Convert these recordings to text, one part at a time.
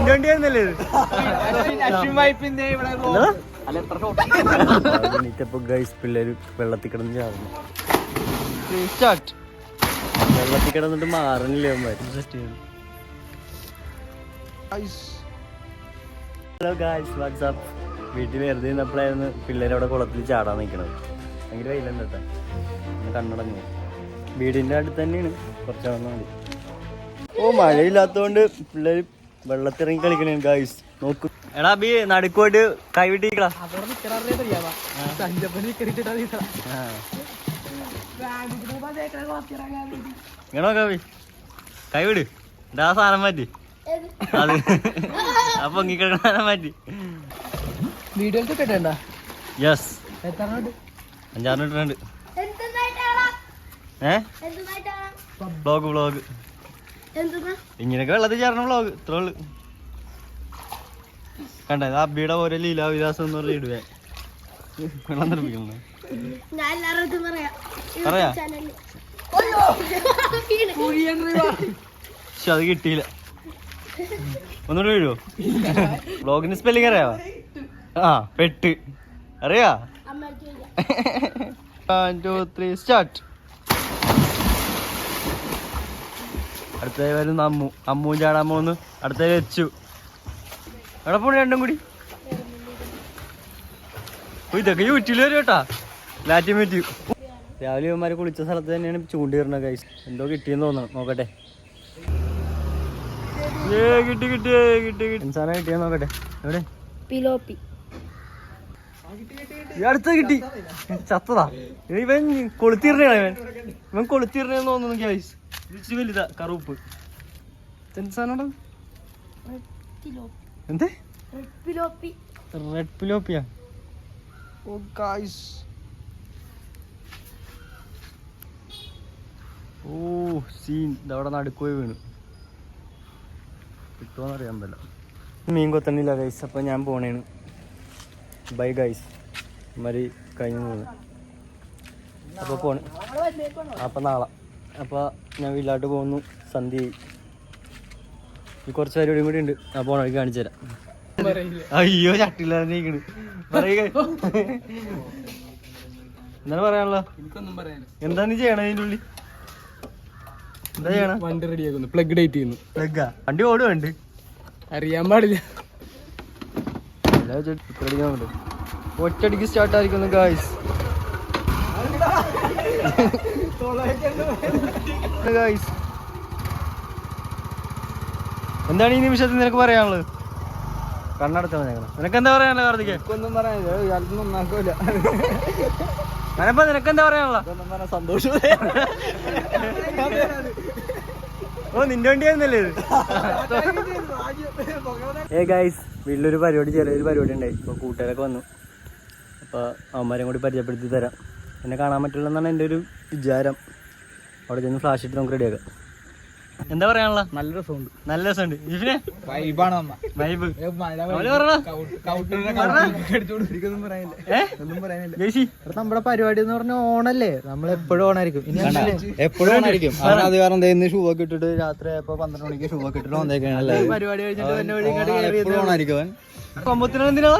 നിന്റെ വണ്ടി ആയിരുന്നല്ലേ പിള്ളേര് വെള്ളത്തിൽ കിടന്ന് ചാടുന്നു. വെള്ളത്തിൽ കിടന്നിട്ട് മാറണില്ലേ ഹലോ ഗായ്സ്, വാട്സാപ്പ്. വീട്ടിൽ വെറുതെ നിന്നപ്പോഴായിരുന്നു പിള്ളേരവിടെ കുളത്തിൽ ചാടാൻ നിൽക്കണത്. ഭയങ്കര വെയിലുണ്ട് കേട്ടോ, കണ്ണടങ്ങി. വീടിൻ്റെ അടുത്ത് തന്നെയാണ്, കുറച്ചാണെന്ന് മതി. ഓ, മഴയില്ലാത്തതുകൊണ്ട് പിള്ളേർ വെള്ളത്തിറങ്ങി കളിക്കണേ ഗായ്സ്. നോക്കൂ എടാ ബി നടുക്കോട്ട് കൈവിട്ടിരിക്കടാ. ഇങ്ങനോ കവി കൈവിട്. ഇതാ സാധനം മാറ്റി അത് അപ്പൊ പൊങ്ങിക്കിടക്കണ സാധനം മാറ്റി. യെസ്, 5-6 ഇട്ടിട്ടുണ്ട്. വ്ളോഗ് ഇങ്ങനെയൊക്കെ വെള്ളത്തിൽ ചേർന്ന വ്ളോഗ് ഇത്ര ഉള്ളു. കണ്ടേ അബിയുടെ ഓരോ ലീലാവിലാസം എന്ന് പറഞ്ഞ ഇടുവേ വെള്ളം നിർമ്മിക്കുന്നു. പറയാ പക്ഷെ അത് കിട്ടിയില്ല. ഒന്നുകൂടെ വീഴുവോ? വ്ളോഗിന് സ്പെല്ലിങ് അറിയാവോ? ആ, പെട്ട് അറിയാ. 1 2 3 സ്റ്റാർട്ട്. അടുത്തതായി വരുന്ന അമ്മൂ ചാടാൻ പോകുന്നു. അടുത്തതായി വെച്ചു. എവിടെ പോണു രണ്ടും കൂടി? ഇതൊക്കെ യൂട്യൂബിൽ വരും കേട്ടാ. ലാറ്റി മാറ്റി രാവിലെ ഇവന്മാരെ കുളിച്ച സ്ഥലത്ത് തന്നെയാണ് ചൂണ്ടിയിരുന്നത് ഗൈസ്. എന്തോ കിട്ടിയെന്ന് തോന്നണം, നോക്കട്ടെ. കിട്ടി സാധനം കിട്ടിയെന്ന് നോക്കട്ടെ. എവിടെ? അടുത്ത കിട്ടി. ചത്തതാ ഇവൻ. കൊളുത്തിരണ ഇവൻ കൊളുത്തിരണേന്ന് തോന്നുന്നു ഗൈസ്. രുചി വലുതാ, കറുപ്പ്. എന്ത് സാധനം? എന്ത്? റെഡ് പിലോപ്പിയാ. ഓ ഗൈസ്, ഓ സീൻ. ഇതവിടെ നടുക്കുപോയി വീണു. കിട്ടുമോന്നറിയാൻ പറ്റില്ല. മീൻ കൊത്തണില്ല ഗൈസ്. അപ്പം ഞാൻ പോണേണ്. Bye guys. മരി കഴിഞ്ഞു പോകുന്നു. അപ്പോൾ പോണ്. അപ്പം നാളെ. അപ്പോൾ ഞാൻ വീട്ടിലോട്ട് പോകുന്നു. സന്ധ്യ കുറച്ച് പരിപാടിയും കൂടി ഉണ്ട്. ആ പോണ വഴി കാണിച്ചു തരാം. അയ്യോ ചട്ടില്ലാതിരിക്കണ്. പറയുക എന്താണ് പറയാനുള്ളത്? എന്താ നീ ചെയ്യണ അതിൻ്റെ ഉള്ളിൽ? എന്താ ചെയ്യണ? വണ്ടി റെഡിയാക്കുന്നു. പ്ലഗ് ഡേറ്റ് ചെയ്യുന്നു. പ്ലഗാ? വണ്ടി ഓടുകയുണ്ട്, അറിയാൻ പാടില്ല. ഒറ്റടിക്ക് സ്റ്റാർട്ട് ആയിരിക്കുന്നു ഗായ്സ്. എന്താണ് ഈ നിമിഷത്തിൽ നിനക്ക് പറയാനുള്ളത്? കണ്ണടച്ചാൽ നിനക്ക് എന്താ പറയാനുള്ളത് കാർത്തിക്? ഒന്നും പറയാനില്ല. നന്നാക്കൂല. ഞാനപ്പോ നിനക്ക് എന്താ പറയാനുള്ള? സന്തോഷം. ഓ, നിന്റെ വണ്ടിയായിരുന്നല്ലേ ഇത്? ഗൈസ്, വീട്ടിലൊരു പരിപാടി, ചെറിയൊരു പരിപാടി ഉണ്ടായി. ഇപ്പോൾ കൂട്ടുകാരൊക്കെ വന്നു. അപ്പോൾ അവന്മാരെയും കൂടി പരിചയപ്പെടുത്തി തരാം. എന്നെ കാണാൻ പറ്റില്ല എന്നാണ് എൻ്റെ ഒരു വിചാരം. അവിടെ ചെന്ന് ഫ്ലാഷ് ഇട്ട് നമുക്ക് റെഡിയാക്കാം. എന്താ പറയാനുള്ള? നല്ല രസമുണ്ട്, നല്ല രസമുണ്ട്. ജിഫിനെ വൈബാണ്. വൈബ് നമ്മുടെ പരിപാടി എന്ന് പറഞ്ഞ ഓണല്ലേ. നമ്മളെപ്പോഴും ഓണായിരിക്കും. എപ്പോഴും ഓണായിരിക്കും. അത് കാരണം ഇന്ന് ഷൂ ഒക്കെ ഇട്ടിട്ട് രാത്രി ആയപ്പോ 12 മണിക്ക് ഷൂ ഒക്കെ ഇട്ടിട്ട് വന്നേക്കാണല്ലേ. പരിപാടി കഴിഞ്ഞിട്ട് ഓണായിരിക്കും. കൊമ്പത്തിനാണ് എന്തിനാ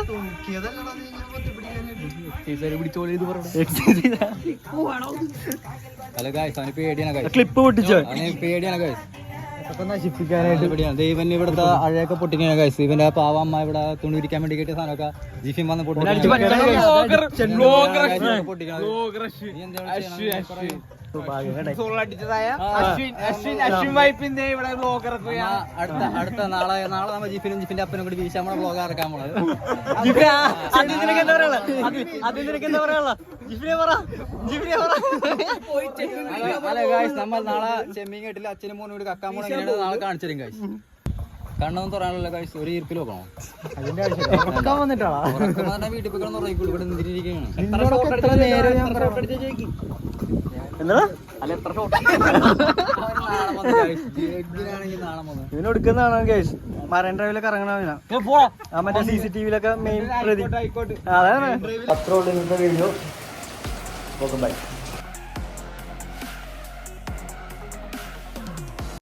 ക്ലിപ്പ് പൊട്ടിച്ചോ? പേടിയാണ് നശിപ്പിക്കാനായിട്ട്. ഇവൻ ഇവിടുത്തെ അഴയൊക്കെ പൊട്ടിക്കാണ് ഗൈസ്. ഇവന്റെ പാവമ്മ ഇവിടെ തുണി വിരിക്കാൻ വേണ്ടി കിട്ടിയ സാധനമൊക്കെ ജിഫിൻ വന്ന് അടുത്ത നാളെ നമ്മ ജിഫിനും ജിഫിന്റെ അപ്പനും കൂടി വീശാൻ നമ്മളെ ബ്ലോഗ് ഇറക്കാൻ പോണത്. നമ്മൾ നാളെ ചെമ്മീൻ കേട്ടില്ല അച്ഛനും മോനും കൂടി കക്കാൻ പോണ നാളെ കാണിച്ചു തരും ഗൈസ്. കണ്ണൊന്നും തുറയാനുള്ള ഗൈസ്. ഒരു ഈർപ്പിൽ നോക്കണോ? അതിന്റെ ആവശ്യം വീട്ടിൽ പോയി ഉറങ്ങിക്കൂടി ഇവിടെ നിന്നിരിക്കുകയാണ്. ഇവനെടുക്കുന്നതാണ് ഗൈസ്. മറൈൻ ഡ്രൈവിലൊക്കെ ഇറങ്ങണ മറ്റേ CCTV മെയിൻ പ്രതി. അതാണ് അത്ര ഉള്ള ഇന്നത്തെ വീഡിയോ. ബൈ.